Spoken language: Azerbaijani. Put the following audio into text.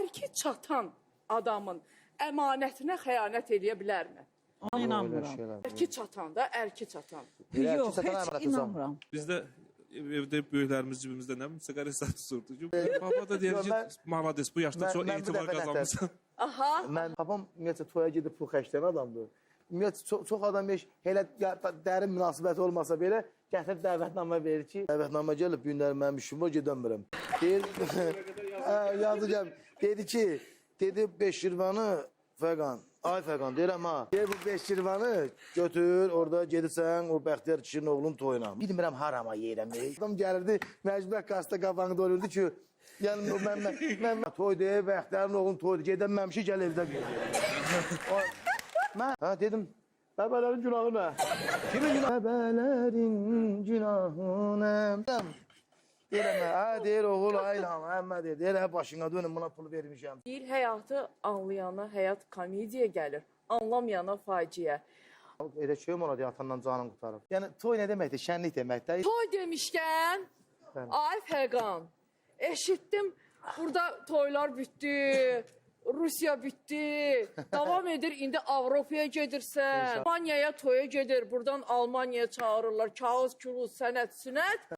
Ərki çatan adamın əmanətinə xəyanət edə bilərmi? Ona inanmıram. Ərki çatan da, ərki çatan. Yox, heç inanmıram. Bizdə evdə böyüklərimiz cibimizdə nə bileyim, siqaret tuturdu ki, baba da deyir ki, malades, bu yaşda çox etibar qazanmışsan. Aha. Mən babam ümumiyyətlə toya gedib pul xərcləyən adamdır. Ümumiyyətlə çox adam elə dərin münasibəti olmasa belə gətirib dəvətnamə verir ki, dəvətnamə gəlib bu günlər mənim işim var, gedəmirəm. Deyir, yazıcam, dedi ki, dedi 5 şirvanı Fəqan, ay Fəqan, deyirəm ha, deyir bu 5 şirvanı götür, orada gedirsən o Bəxtiyar kişinin oğlunun toyuna. Bilmirəm harama yeyirəm. Adam gəlirdi, məcbur kasta qabanı doyurdu ki, yəni mən toy deyir, Bəxtiyarın oğlunun toyudur, gedəməmişi gəl evdə qoyur. Mən dedim, bəbələrin günahı nə? Kimin günahı? Bəbələrin günahı nə? Deyirəm, deyir oğul, aylam, əmmə deyir, başına dönüm, buna pul vermişəm. Deyir, həyatı anlayana həyat komediya gəlir, anlamayana faciə. Elə şey mi ola, atandan canını qutarıb? Yəni, toy nə deməkdir, şənlik deməkdir. Toy demişkən, ay Fəqan, eşitdim, burada toylar bitdi, Rusiya bitdi, davam edir, indi Avropaya gedirsən, Almaniyaya toya gedir, buradan Almaniyaya çağırırlar, kağız, külus, sənət, sünət.